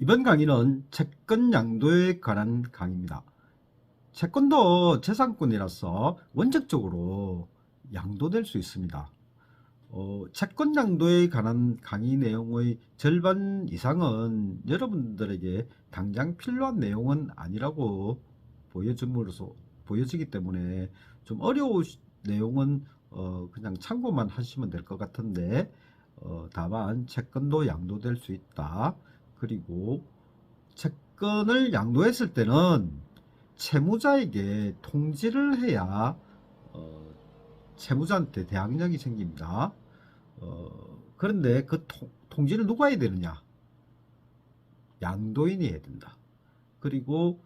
이번 강의는 채권 양도에 관한 강의입니다. 채권도 재산권이라서 원칙적으로 양도될 수 있습니다. 채권 양도에 관한 강의 내용의 절반 이상은 여러분들에게 당장 필요한 내용은 아니라고 보여지기 때문에 좀 어려운 내용은 그냥 참고만 하시면 될 것 같은데, 다만 채권도 양도될 수 있다. 그리고 채권을 양도했을 때는 채무자에게 통지를 해야 채무자한테 대항력이 생깁니다. 그런데 그 통지를 누가 해야 되느냐? 양도인이 해야 된다. 그리고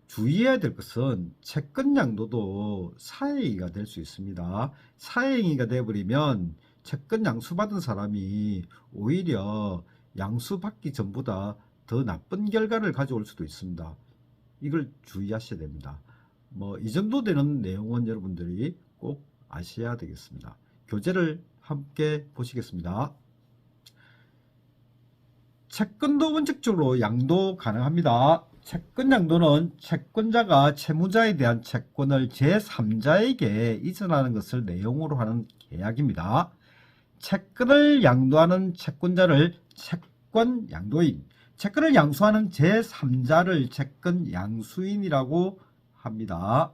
주의해야 될 것은 채권 양도도 사행위가 될 수 있습니다. 사행위가 되어버리면 채권 양수받은 사람이 오히려 양수받기 전보다 더 나쁜 결과를 가져올 수도 있습니다. 이걸 주의하셔야 됩니다. 이 정도 되는 내용은 여러분들이 꼭 아셔야 되겠습니다. 교재를 함께 보시겠습니다. 채권도 원칙적으로 양도 가능합니다. 채권 양도는 채권자가 채무자에 대한 채권을 제3자에게 이전하는 것을 내용으로 하는 계약입니다. 채권을 양도하는 채권자를 채권 양도인, 채권을 양수하는 제3자를 채권 양수인이라고 합니다.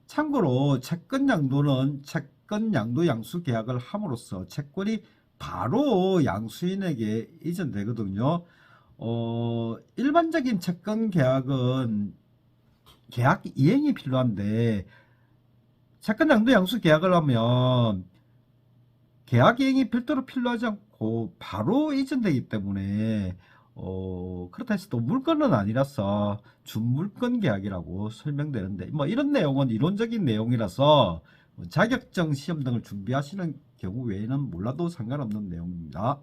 참고로 채권 양도는 채권 양도 양수 계약을 함으로써 채권이 바로 양수인에게 이전되거든요. 일반적인 채권 계약은 계약 이행이 필요한데, 채권 양도 양수 계약을 하면 계약 이행이 별도로 필요하지 않고 바로 이전되기 때문에 그렇다 해서 또 물건은 아니라서 준물건 계약이라고 설명되는데, 이런 내용은 이론적인 내용이라서 자격증 시험 등을 준비하시는 경우 외에는 몰라도 상관없는 내용입니다.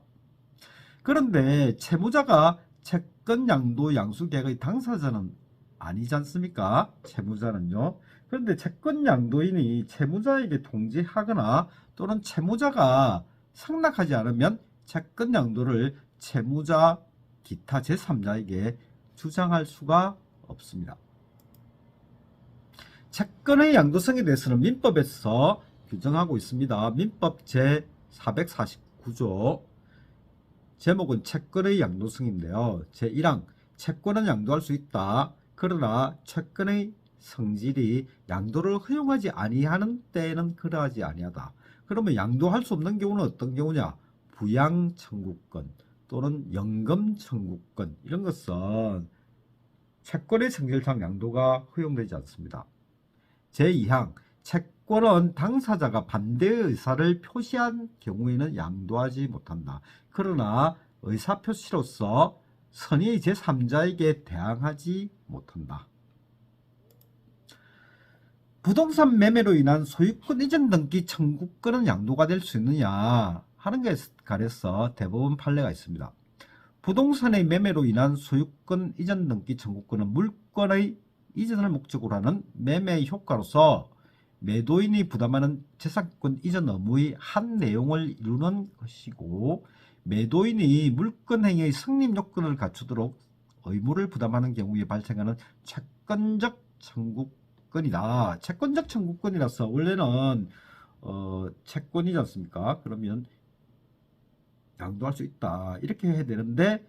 그런데 채무자가 채권 양도 양수 계약의 당사자는 아니지 않습니까? 채무자는요. 그런데 채권 양도인이 채무자에게 통지하거나 또는 채무자가 상납하지 않으면 채권 양도를 채무자 기타 제3자에게 주장할 수가 없습니다. 채권의 양도성에 대해서는 민법에서 규정하고 있습니다. 민법 제449조 제목은 채권의 양도성인데요. 제1항 채권은 양도할 수 있다. 그러나 채권의 성질이 양도를 허용하지 아니하는 때에는 그러하지 아니하다. 그러면 양도할 수 없는 경우는 어떤 경우냐? 부양 청구권 또는 연금 청구권, 이런 것은 채권의 성질상 양도가 허용되지 않습니다. 제2항 채권은 당사자가 반대 의사를 표시한 경우에는 양도하지 못한다. 그러나 의사표시로서 선의의 제3자에게 대항하지 못한다. 부동산 매매로 인한 소유권 이전 등기 청구권은 양도가 될 수 있느냐 하는 것에 관해서 대법원 판례가 있습니다. 부동산의 매매로 인한 소유권 이전 등기 청구권은 물건의 이전을 목적으로 하는 매매의 효과로서 매도인이 부담하는 재산권 이전 의무의 한 내용을 이루는 것이고, 매도인이 물건 행위의 성립 요건을 갖추도록 의무를 부담하는 경우에 발생하는 채권적 청구권이다. 채권적 청구권이라서 원래는 채권이지 않습니까? 그러면 양도할 수 있다, 이렇게 해야 되는데,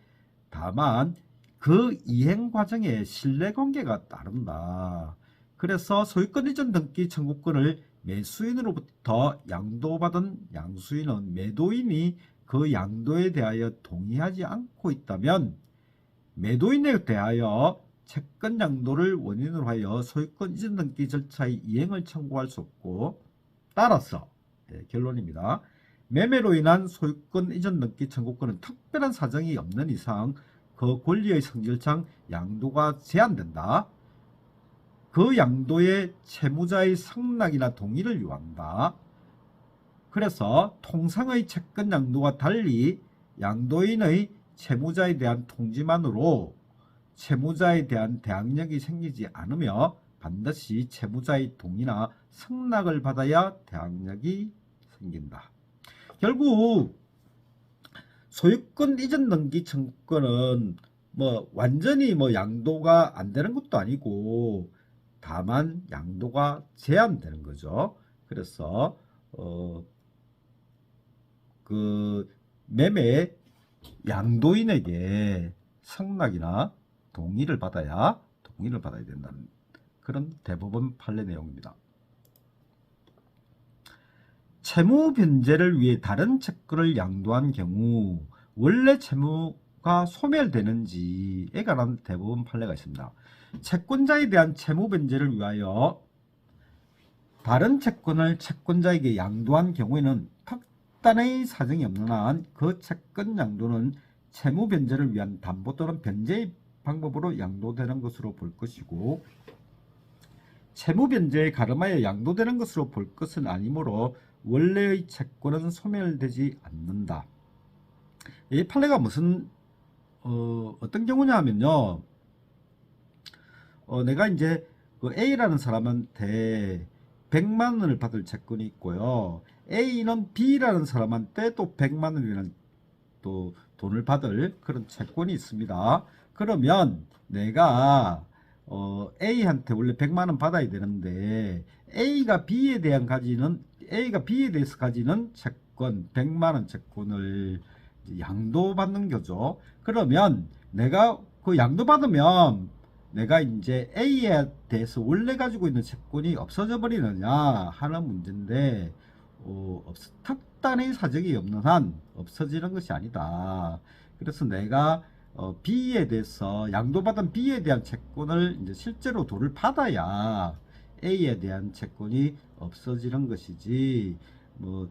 다만 그 이행 과정에 신뢰관계가 따른다. 그래서 소유권 이전 등기 청구권을 매수인으로부터 양도받은 양수인은 매도인이 그 양도에 대하여 동의하지 않고 있다면 매도인에 대하여 채권 양도를 원인으로 하여 소유권 이전 등기 절차의 이행을 청구할 수 없고, 따라서 결론입니다. 매매로 인한 소유권 이전 등기 청구권은 특별한 사정이 없는 이상 그 권리의 성질상 양도가 제한된다. 그 양도에 채무자의 승낙이나 동의를 요한다. 그래서 통상의 채권 양도와 달리 양도인의 채무자에 대한 통지만으로 채무자에 대한 대항력이 생기지 않으며 반드시 채무자의 동의나 승낙을 받아야 대항력이 생긴다. 결국 소유권 이전 등기 청구권은 뭐 완전히 뭐 양도가 안 되는 것도 아니고 다만 양도가 제한되는 거죠. 그래서 그 매매 양도인에게 승낙이나 동의를 받아야 된다는 그런 대법원 판례 내용입니다. 채무 변제를 위해 다른 채권을 양도한 경우 원래 채무가 소멸되는지에 관한 대법원 판례가 있습니다. 채권자에 대한 채무 변제를 위하여 다른 채권을 채권자에게 양도한 경우에는 특단의 사정이 없는 한 그 채권 양도는 채무 변제를 위한 담보 또는 변제의 방법으로 양도되는 것으로 볼 것이고, 채무 변제에 가름하여 양도되는 것으로 볼 것은 아니므로 원래의 채권은 소멸되지 않는다. 이 판례가 무슨 어떤 경우냐 하면요, 내가 이제 그 A라는 사람한테 100만 원을 받을 채권이 있고요, A는 B라는 사람한테 또 100만 원이라는 또 돈을 받을 그런 채권이 있습니다. 그러면 내가 A한테 원래 100만 원 받아야 되는데 A가 B에 대해서 가지는 채권 100만 원 채권을 양도받는 거죠. 그러면 내가 그 양도받으면 내가 이제 A에 대해서 원래 가지고 있는 채권이 없어져 버리느냐 하는 문제인데, 특단의 사정이 없는 한 없어지는 것이 아니다. 그래서 내가 B에 대해서 양도받은 B에 대한 채권을 이제 실제로 돈을 받아야 A에 대한 채권이 없어지는 것이지, 뭐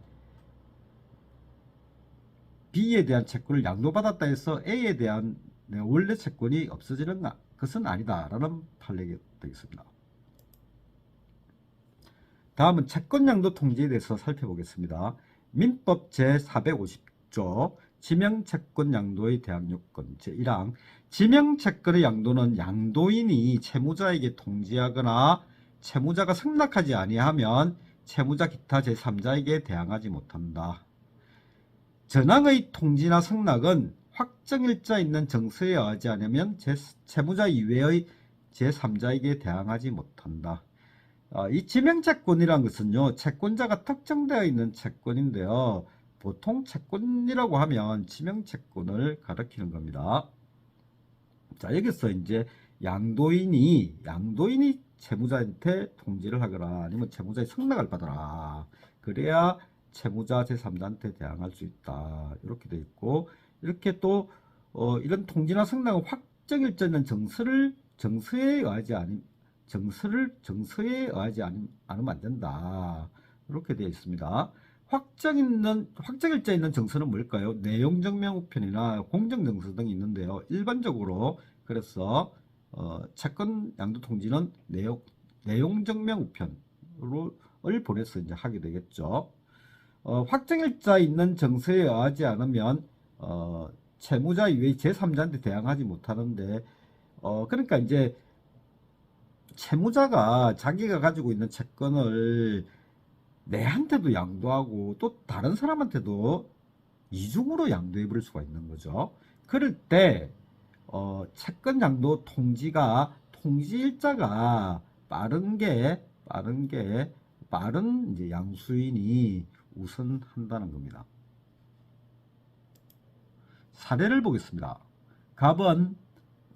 B에 대한 채권을 양도받았다 해서 A에 대한 내가 원래 채권이 없어지는 것은 아니다라는 판례가 되겠습니다. 다음은 채권양도 통지에 대해서 살펴보겠습니다. 민법 제450조 지명채권 양도에 대한 요건 제1항 지명채권의 양도는 양도인이 채무자에게 통지하거나 채무자가 승낙하지 아니하면 채무자 기타 제3자에게 대항하지 못한다. 전항의 통지나 승낙은 확정일자 있는 정서에 의하지 않으면 채무자 이외의 제3자에게 대항하지 못한다. 이 지명채권이란 것은요, 채권자가 특정되어 있는 채권인데요, 보통 채권이라고 하면 지명채권을 가리키는 겁니다. 자, 여기서 이제 양도인이 채무자한테 통지를 하거나 아니면 채무자의 승낙을 받아라. 그래야 채무자 제3자한테 대항할 수 있다. 이렇게 되어 있고, 이렇게 또 이런 통지나 승낙은 확정일자 있는 정서에 의하지 않으면 안 된다. 이렇게 되어 있습니다. 확정일자 있는 정서는 뭘까요? 내용증명우편이나 공정정서 등이 있는데요. 일반적으로 그래서 채권 양도 통지는 내용증명우편을 보내서 이제 하게 되겠죠. 확정일자 있는 정서에 의하지 않으면 채무자 이외의 제3자한테 대항하지 못하는데, 그러니까 이제 채무자가 자기가 가지고 있는 채권을 내한테도 양도하고 또 다른 사람한테도 이중으로 양도해 버릴 수가 있는 거죠. 그럴 때 채권 양도 통지일자가 빠른 이제 양수인이 우선한다는 겁니다. 사례를 보겠습니다. 갑은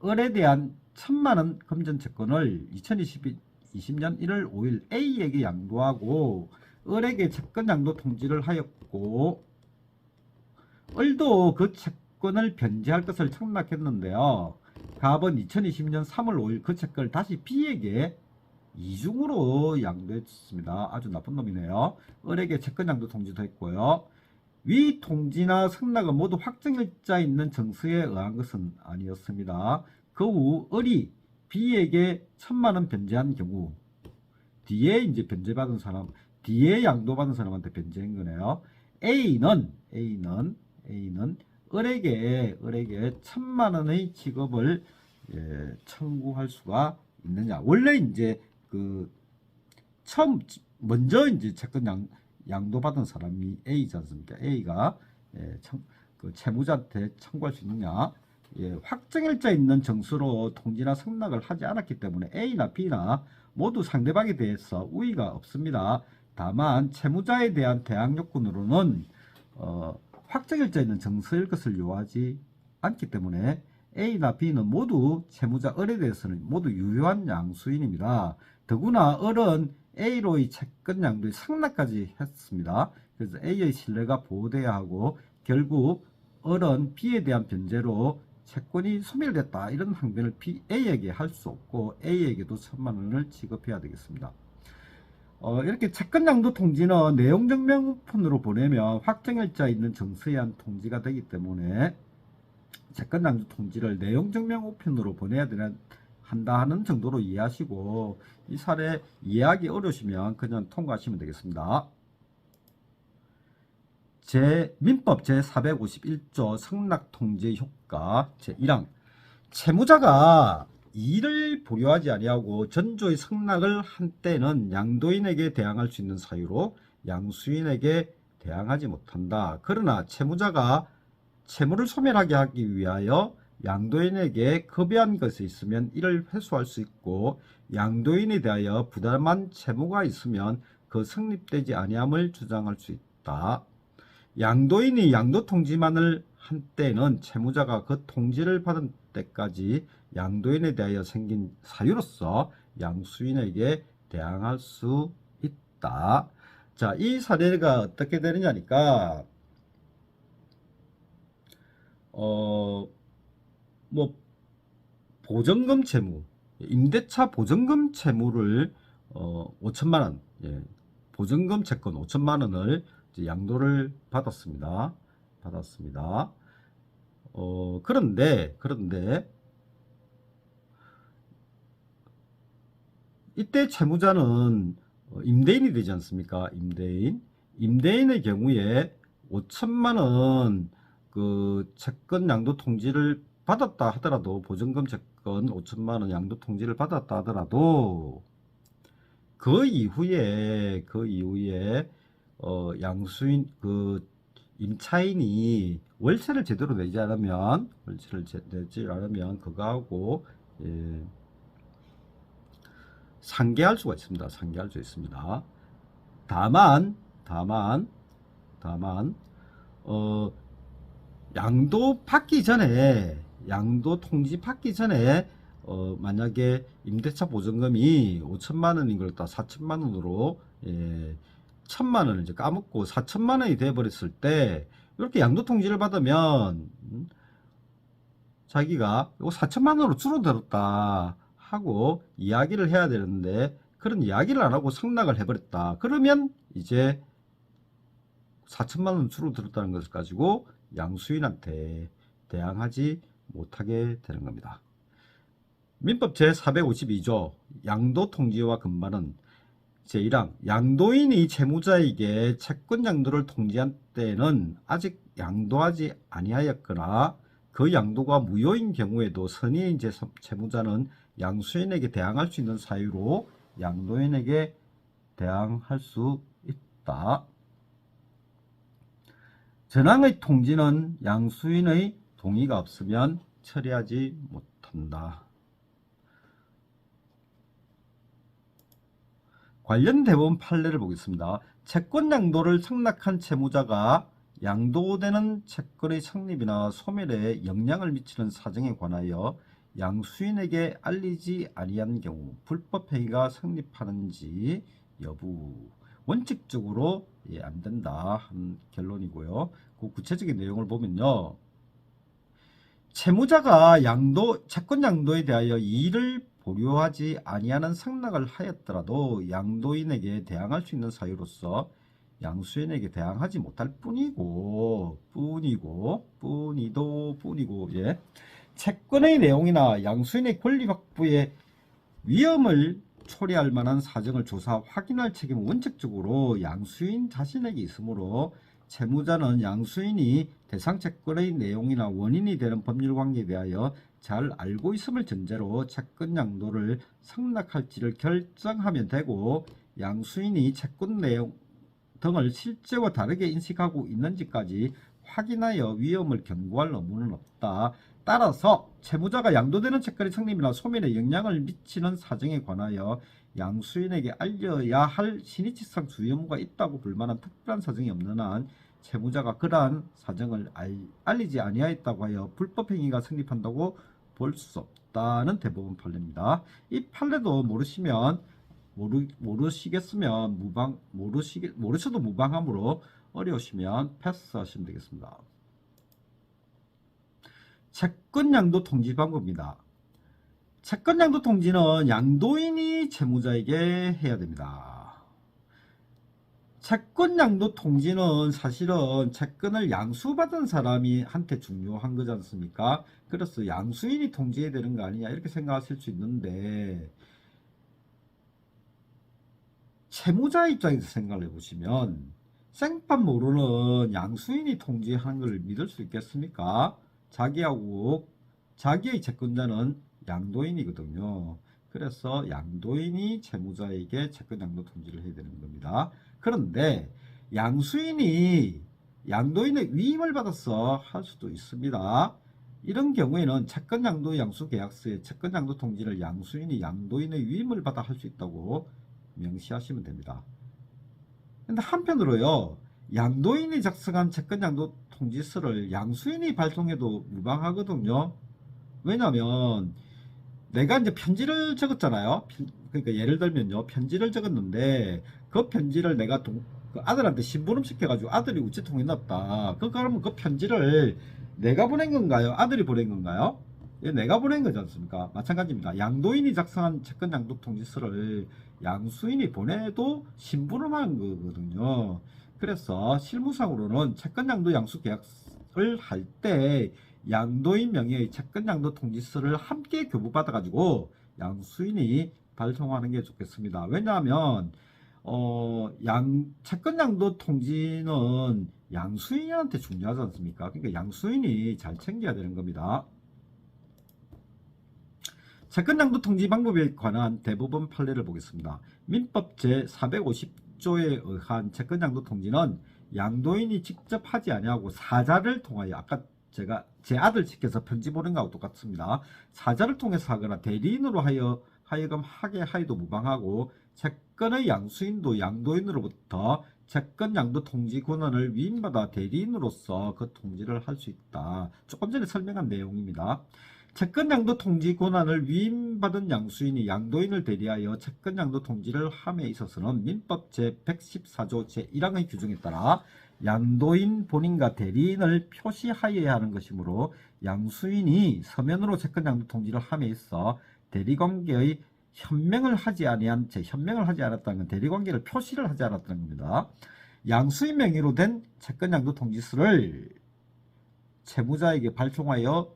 을에 대한 1000만원 금전채권을 2020년 1월 5일 A에게 양도하고 을에게 채권 양도 통지를 하였고, 을도 그 채권을 변제할 것을 청락했는데요, 갑은 2020년 3월 5일 그 채권을 다시 B에게 이중으로 양도했습니다. 아주 나쁜 놈이네요. 을에게 채권 양도 통지도 했고요. 위 통지나 승낙은 모두 확정일자 있는 정서에 의한 것은 아니었습니다. 그 후 을이 B에게 1000만원 변제한 경우, 뒤에 이제 변제받은 사람, 뒤에 양도받은 사람한테 변제한 거네요. A는 을에게 1000만원의 지급을 청구할 수가 있느냐. 원래 이제 먼저 이제 채권 양도받은 사람이 A지 않습니까? A가 그 채무자한테 청구할 수 있느냐. 확정일자 있는 정수로 통지나 승낙을 하지 않았기 때문에 A나 B나 모두 상대방에 대해서 우위가 없습니다. 다만 채무자에 대한 대항 요건으로는 확정일자 있는 정수일 것을 요하지 않기 때문에 A나 B는 모두 채무자 을에 대해서는 모두 유효한 양수인입니다. 더구나 을은 A로의 채권 양도의 상납까지 했습니다. 그래서 A의 신뢰가 보호돼야 하고 결국 을은 B에 대한 변제로 채권이 소멸됐다 이런 항변을 A에게 할 수 없고 A에게도 1000만 원을 지급해야 되겠습니다. 이렇게 채권 양도 통지는 내용 증명폰으로 보내면 확정일자 있는 정수에 의한 통지가 되기 때문에 채권 양도 통지를 내용 증명 우편으로 보내야 한다 하는 정도로 이해하시고, 이 사례 이해하기 어려우시면 그냥 통과하시면 되겠습니다. 민법 제451조 승낙통지의 효과 제1항 채무자가 이의를 보류하지 아니하고 전조의 승낙을 한 때는 양도인에게 대항할 수 있는 사유로 양수인에게 대항하지 못한다. 그러나 채무자가 채무를 소멸하게 하기 위하여 양도인에게 급여한 것이 있으면 이를 회수할 수 있고, 양도인에 대하여 부담한 채무가 있으면 그 성립되지 아니함을 주장할 수 있다. 양도인이 양도 통지만을 한 때는 채무자가 그 통지를 받은 때까지 양도인에 대하여 생긴 사유로서 양수인에게 대항할 수 있다. 자, 이 사례가 어떻게 되느냐니까 보증금 채무, 임대차 보증금 채무를 5천만 원, 보증금 채권 5천만 원을 양도를 받았습니다. 그런데 이때 채무자는 임대인이 되지 않습니까? 임대인의 경우에 5천만 원 그 채권 양도 통지를 받았다 하더라도, 보증금 채권 5천만 원 양도 통지를 받았다 하더라도 그 이후에 양수인 임차인이 월세를 제대로 내지 않으면 그거하고 상계할 수가 있습니다. 다만 양도 통지 받기 전에 만약에 임대차 보증금이 5천만 원인 걸 갖다 4천만 원으로 1,000만 원을 이제 까먹고 4천만 원이 돼버렸을 때, 이렇게 양도 통지를 받으면 자기가 이거 4천만 원으로 줄어들었다 하고 이야기를 해야 되는데, 그런 이야기를 안 하고 상납을 해버렸다. 그러면 이제 4천만 원 줄어들었다는 것을 가지고 양수인한테 대항하지 못하게 되는 겁니다. 민법 제452조 양도통지와 근반은 제1항 양도인이 채무자에게 채권 양도를 통지한 때는 아직 양도하지 아니하였거나 그 양도가 무효인 경우에도 선의인 채무자는 양수인에게 대항할 수 있는 사유로 양도인에게 대항할 수 있다. 전항의 통지는 양수인의 동의가 없으면 처리하지 못한다. 관련 대법원 판례를 보겠습니다. 채권 양도를 승낙한 채무자가 양도되는 채권의 성립이나 소멸에 영향을 미치는 사정에 관하여 양수인에게 알리지 아니한 경우 불법 행위가 성립하는지 여부, 원칙적으로 안 된다 한 결론이고요. 그 구체적인 내용을 보면요, 채무자가 채권 양도에 대하여 이의를 보류하지 아니하는 승낙을 하였더라도 양도인에게 대항할 수 있는 사유로서 양수인에게 대항하지 못할 뿐이고 채권의 내용이나 양수인의 권리 확보에 위험을 초래할 만한 사정을 조사 확인할 책임은 원칙적으로 양수인 자신에게 있으므로 채무자는 양수인이 대상 채권의 내용이나 원인이 되는 법률 관계에 대하여 잘 알고 있음을 전제로 채권 양도를 승낙할지를 결정하면 되고, 양수인이 채권 내용 등을 실제와 다르게 인식하고 있는지까지 확인하여 위험을 경고할 의무는 없다. 따라서 채무자가 양도되는 채권의 성립이나 소멸에 영향을 미치는 사정에 관하여 양수인에게 알려야 할 신의치상 주의 의무가 있다고 볼 만한 특별한 사정이 없는 한 채무자가 그러한 사정을 알리지 아니하였다고 하여 불법행위가 성립한다고 볼 수 없다는 대법원 판례입니다. 이 판례도 모르시면 모르시겠으면 모르셔도 무방하므로 어려우시면 패스하시면 되겠습니다. 채권양도 통지 방법입니다. 채권양도 통지는 양도인이 채무자에게 해야 됩니다. 채권양도 통지는 사실은 채권을 양수받은 사람이 한테 중요한 거지 않습니까? 그래서 양수인이 통지해야 되는 거 아니냐 이렇게 생각하실 수 있는데, 채무자 입장에서 생각을 해보시면 생판 모르는 양수인이 통지하는 걸 믿을 수 있겠습니까? 자기의 채권자는 양도인이거든요. 그래서 양도인이 채무자에게 채권 양도 통지를 해야 되는 겁니다. 그런데 양수인이 양도인의 위임을 받아서 할 수도 있습니다. 이런 경우에는 채권 양도 양수 계약서에 채권 양도 통지를 양수인이 양도인의 위임을 받아 할 수 있다고 명시하시면 됩니다. 근데 한편으로요, 양도인이 작성한 채권 양도 통지서를 양수인이 발송해도 무방하거든요. 왜냐하면 내가 이제 편지를 적었잖아요. 그러니까 예를 들면요, 편지를 적었는데 그 편지를 내가 그 아들한테 심부름 시켜가지고 아들이 우체통에 넣었다. 그러면 그 편지를 내가 보낸 건가요? 아들이 보낸 건가요? 예, 내가 보낸 거지 않습니까? 마찬가지입니다. 양도인이 작성한 채권 양도 통지서를 양수인이 보내도 심부름한 거거든요. 그래서 실무상으로는 채권 양도 양수 계약을 할 때 양도인 명의의 채권 양도 통지서를 함께 교부받아 가지고 양수인이 발송하는 게 좋겠습니다. 왜냐하면 채권 양도 통지는 양수인한테 중요하지 않습니까? 그러니까 양수인이 잘 챙겨야 되는 겁니다. 채권 양도 통지 방법에 관한 대법원 판례를 보겠습니다. 민법 제450조에 의한 채권 양도 통지는 양도인이 직접 하지 아니하고 사자를 통하여, 아까 제가 제 아들 시켜서 편지 보낸 거하고 똑같습니다. 사자를 통해서 하거나 대리인으로 하여금 하게 하여도 무방하고, 채권의 양수인도 양도인으로부터 채권 양도 통지 권한을 위임받아 대리인으로서 그 통지를 할 수 있다. 조금 전에 설명한 내용입니다. 채권 양도 통지 권한을 위임받은 양수인이 양도인을 대리하여 채권 양도 통지를 함에 있어서는 민법 제114조 제1항의 규정에 따라 양도인 본인과 대리인을 표시하여야 하는 것이므로 양수인이 서면으로 채권 양도 통지를 함에 있어 대리관계의 현명을 하지 않았다는 건 대리관계를 표시를 하지 않았다는 겁니다. 양수인 명의로 된 채권 양도 통지서를 채무자에게 발송하여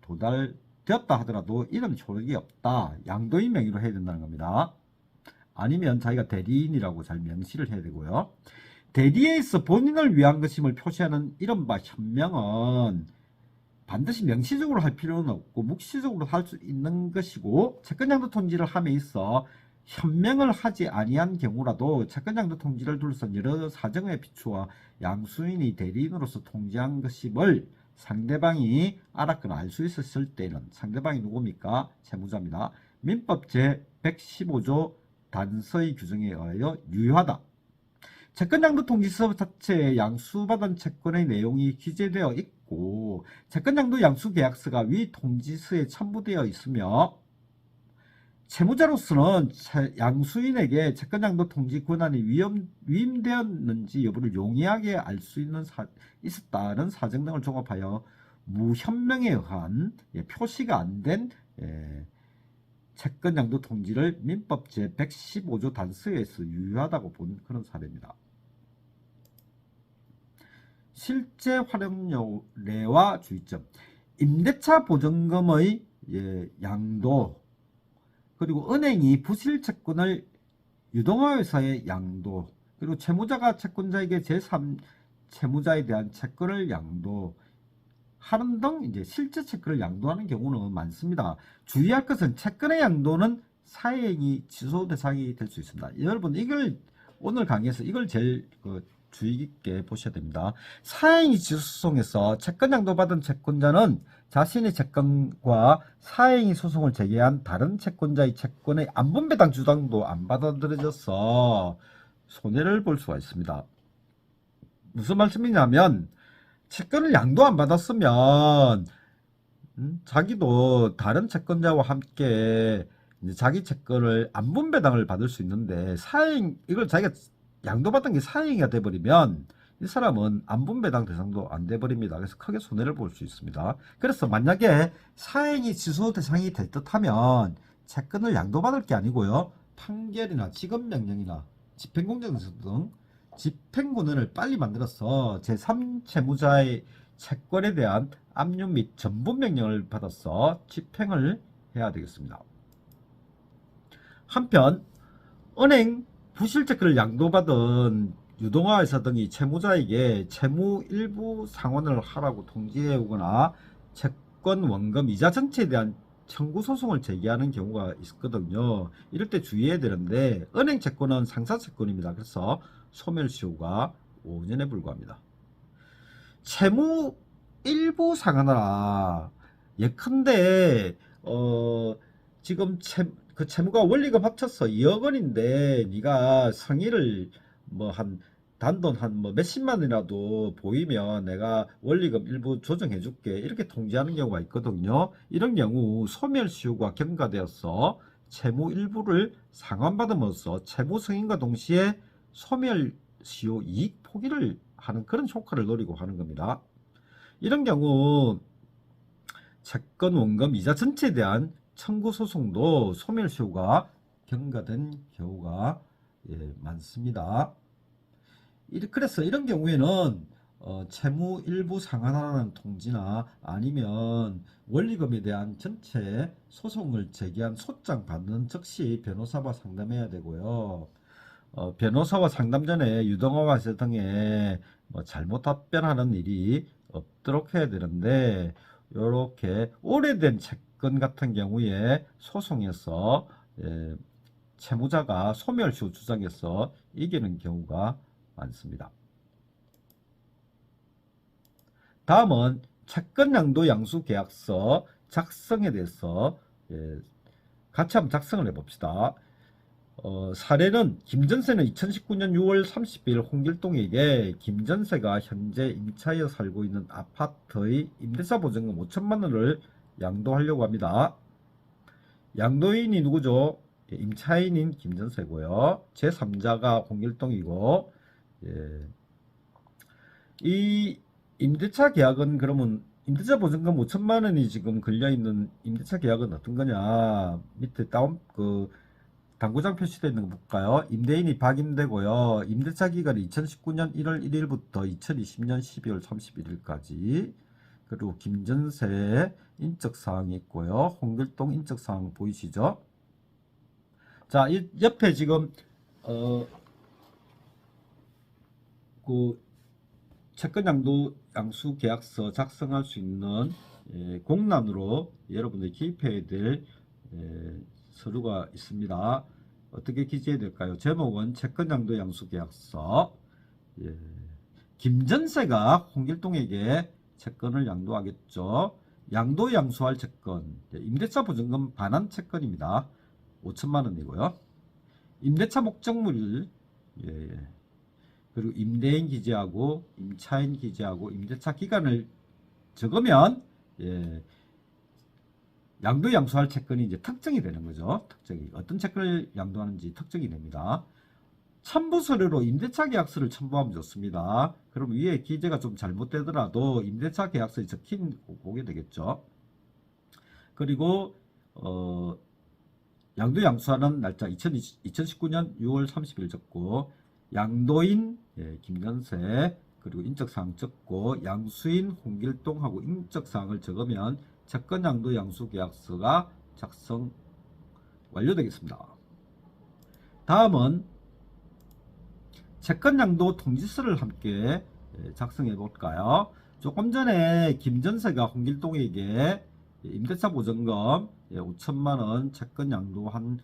도달되었다 하더라도 이런 효력이 없다. 양도인 명의로 해야 된다는 겁니다. 아니면 자기가 대리인이라고 잘 명시를 해야 되고요. 대리에 있어 본인을 위한 것임을 표시하는 이른바 현명은 반드시 명시적으로 할 필요는 없고 묵시적으로 할 수 있는 것이고, 채권 양도 통지를 함에 있어 현명을 하지 아니한 경우라도 채권 양도 통지를 둘러싼 여러 사정에 비추어 양수인이 대리인으로서 통지한 것임을 상대방이 알았거나 알 수 있었을 때는, 상대방이 누굽니까? 채무자입니다. 민법 제115조 단서의 규정에 의하여 유효하다. 채권 양도 통지서 자체에 양수받은 채권의 내용이 기재되어 있고 채권 양도 양수 계약서가 위 통지서에 첨부되어 있으며 채무자로서는 양수인에게 채권 양도 통지 권한이 위임되었는지 여부를 용이하게 알 수 있었다는 사정 등을 종합하여 무현명에 의한 표시가 안 된 채권 양도 통지를 민법 제115조 단서에서 유효하다고 본 그런 사례입니다. 실제 활용례와 주의점. 임대차 보증금의 양도, 그리고 은행이 부실채권을 유동화회사의 양도, 그리고 채무자가 채권자에게 제3채무자에 대한 채권을 양도하는 등 이제 실제 채권을 양도하는 경우는 많습니다. 주의할 것은 채권의 양도는 사회행위 취소 대상이 될 수 있습니다. 여러분, 이걸 오늘 강의에서 이걸 제일 주의 깊게 보셔야 됩니다. 사행위 지소송에서 채권 양도받은 채권자는 자신의 채권과 사행위 소송을 제기한 다른 채권자의 채권의 안분배당 주장도 안 받아들여져서 손해를 볼 수가 있습니다. 무슨 말씀이냐면 채권을 양도 안 받았으면 자기도 다른 채권자와 함께 이제 자기 채권을 안분배당을 받을 수 있는데 이걸 자기가 양도받은 게 사행위가 돼버리면 이 사람은 안분배당 대상도 안 돼버립니다. 그래서 크게 손해를 볼 수 있습니다. 그래서 만약에 사행위 취소 대상이 될 듯하면 채권을 양도받을 게 아니고요, 판결이나 지급명령이나 집행공정에서 등 집행권을 빨리 만들어서 제3채무자의 채권에 대한 압류 및 전분 명령을 받아서 집행을 해야 되겠습니다. 한편 은행 부실채권을 양도받은 유동화회사 등이 채무자에게 채무 일부 상환을 하라고 통지해 오거나 채권 원금 이자 전체에 대한 청구 소송을 제기하는 경우가 있거든요. 이럴 때 주의해야 되는데 은행 채권은 상사채권입니다. 그래서 소멸시효가 5년에 불과합니다. 채무 일부 상환하라. 예컨대 지금 그 채무가 원리금 합쳐서 2억 원인데 네가 상의를 뭐 한 단돈 한 뭐 몇십만 원이라도 보이면 내가 원리금 일부 조정해 줄게, 이렇게 통지하는 경우가 있거든요. 이런 경우 소멸시효가 경과되어서 채무 일부를 상환받음으로써 채무 승인과 동시에 소멸시효 이익 포기를 하는 그런 효과를 노리고 하는 겁니다. 이런 경우 채권 원금 이자 전체에 대한 청구 소송도 소멸시효가 경과된 경우가 많습니다. 그래서 이런 경우에는 채무 일부 상환하라는 통지나 아니면 원리금에 대한 전체 소송을 제기한 소장 받는 즉시 변호사와 상담해야 되고요. 변호사와 상담 전에 유동화회사 등에 잘못 답변하는 일이 없도록 해야 되는데, 이렇게 오래된 채권 같은 경우에 소송에서 채무자가 소멸시효 주장해서 이기는 경우가 많습니다. 다음은 채권양도 양수계약서 작성에 대해서 같이 한번 작성을 해봅시다. 사례는 김전세는 2019년 6월 30일 홍길동에게 김전세가 현재 임차하여 살고 있는 아파트의 임대차 보증금 5천만 원을 양도하려고 합니다. 양도인이 누구죠? 임차인인 김전세고요. 제3자가 홍길동이고, 이 임대차 계약은 그러면 임대차 보증금 5천만 원이 지금 걸려있는 임대차 계약은 어떤 거냐? 밑에 당구장 표시되어 있는 거 볼까요? 임대인이 박임대고요. 임대차 기간이 2019년 1월 1일부터 2020년 12월 31일까지. 그리고 김전세 인적사항이 있고요. 홍길동 인적사항 보이시죠? 자, 이 옆에 지금 채권양도 양수계약서 작성할 수 있는 공란으로 여러분들이 기입해야 될 서류가 있습니다. 어떻게 기재해야 될까요? 제목은 채권양도 양수계약서. 김전세가 홍길동에게 채권을 양도하겠죠. 양도 양수할 채권, 임대차 보증금 반환 채권입니다. 5천만 원이고요. 임대차 목적물, 그리고 임대인 기재하고 임차인 기재하고 임대차 기간을 적으면 양도 양수할 채권이 이제 특정이 되는 거죠. 특정이 어떤 채권을 양도하는지 특정이 됩니다. 첨부 서류로 임대차 계약서를 첨부하면 좋습니다. 그럼 위에 기재가 좀 잘못되더라도 임대차 계약서에 적힌 보게 되겠죠. 그리고 양도 양수하는 날짜 2019년 6월 30일 적고, 양도인 김전세 그리고 인적사항 적고, 양수인 홍길동하고 인적사항을 적으면 채권양도 양수계약서가 작성 완료되겠습니다. 다음은 채권양도 통지서를 함께 작성해 볼까요? 조금 전에 김전세가 홍길동에게 임대차 보증금 5천만 원 채권 양도한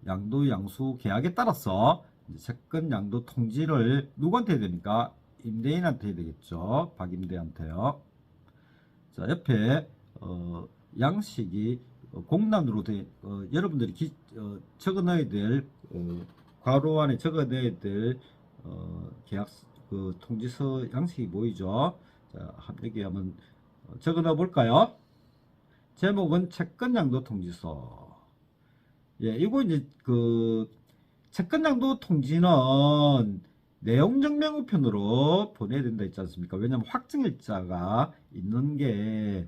양도 양수 계약에 따라서 채권 양도 통지를 누구한테 해야 됩니까? 임대인한테 해야 되겠죠. 박임대한테요. 자, 옆에 양식이 공란으로 여러분들이 적어 넣어야 될 괄호 안에 적어 넣어야 될 계약 통지서 양식이 보이죠? 자, 여기 한번 적어 넣어 볼까요? 제목은 채권 양도 통지서. 예, 이거 이제 채권 양도 통지는 내용적 명우편으로 보내야 된다 했지 않습니까? 왜냐하면 확정일자가 있는 게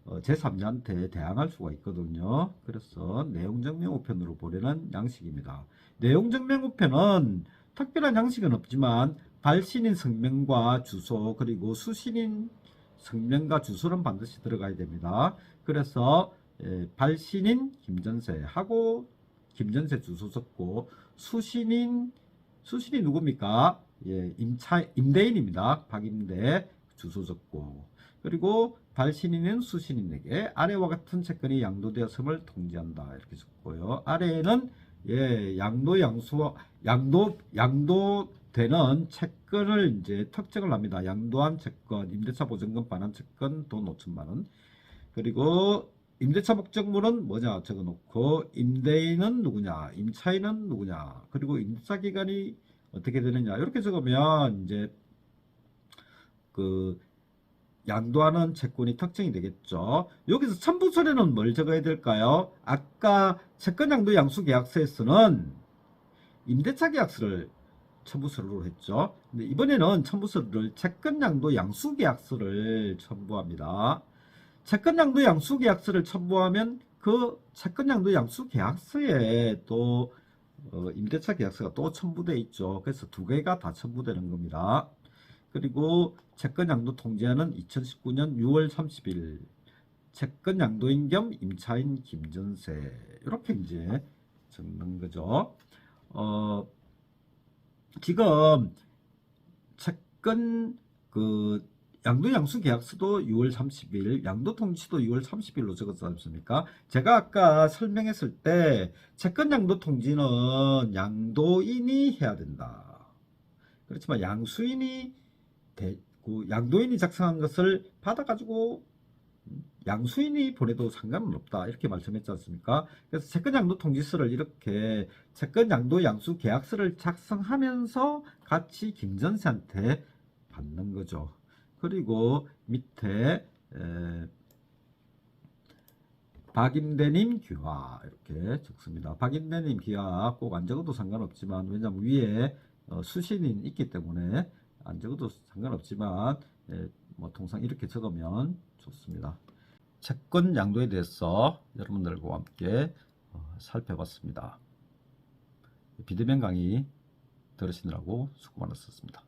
제3자한테 대항할 수가 있거든요. 그래서 내용적 명우편으로 보내는 양식입니다. 내용적 명우편은 특별한 양식은 없지만 발신인 성명과 주소 그리고 수신인 성명과 주소는 반드시 들어가야 됩니다. 그래서 발신인 김전세하고 김전세 주소 적고 수신이 누굽니까? 예, 임대인입니다. 박임대 주소 적고 그리고 발신인은 수신인에게 아래와 같은 채권이 양도되었음을 통지한다 이렇게 적고요. 아래에는 예, 양도되는 채권을 이제 특정을 합니다. 양도한 채권, 임대차 보증금 반환 채권 돈 5천만 원. 그리고 임대차 목적물은 뭐냐 적어놓고 임대인은 누구냐, 임차인은 누구냐, 그리고 임대차 기간이 어떻게 되느냐 이렇게 적으면 이제 양도하는 채권이 특정이 되겠죠. 여기서 첨부서류는 뭘 적어야 될까요? 아까 채권양도 양수계약서에서는 임대차 계약서를 첨부서류로 했죠. 근데 이번에는 첨부서류를 채권양도 양수계약서를 첨부합니다. 채권양도 양수계약서를 첨부하면 그 채권양도 양수계약서에 또 임대차 계약서가 또 첨부되어 있죠. 그래서 두 개가 다 첨부되는 겁니다. 그리고 채권양도 통지하는 2019년 6월 30일 채권양도인 겸 임차인 김전세 이렇게 이제 적는 거죠. 지금 채권 양도 양수 계약서도 6월 30일, 양도 통지도 6월 30일로 적었지 않습니까? 제가 아까 설명했을 때 채권 양도 통지는 양도인이 해야 된다. 그렇지만 양도인이 작성한 것을 받아가지고 양수인이 보내도 상관은 없다 이렇게 말씀했지 않습니까? 그래서 채권 양도 통지서를 이렇게 채권 양도 양수 계약서를 작성하면서 같이 김전세한테 받는 거죠. 그리고 밑에 박임대님 귀하 이렇게 적습니다. 박임대님 귀하 꼭 안 적어도 상관없지만 왜냐하면 위에 수신인 있기 때문에 안 적어도 상관없지만 뭐 통상 이렇게 적으면 좋습니다. 채권 양도에 대해서 여러분들과 함께 살펴봤습니다. 비대면 강의 들으시느라고 수고 많으셨습니다.